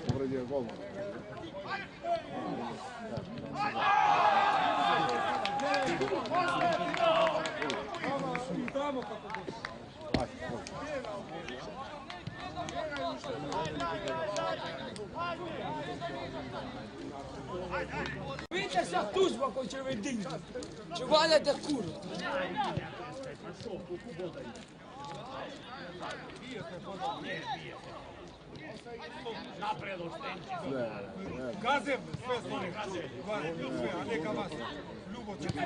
Povredio golman. Vidite sad tužba koju će me dignuti. Će valjati da kuru. Napred oštenči. Gazem, sve stvari. Sve, a neka vas. Ljubo će to.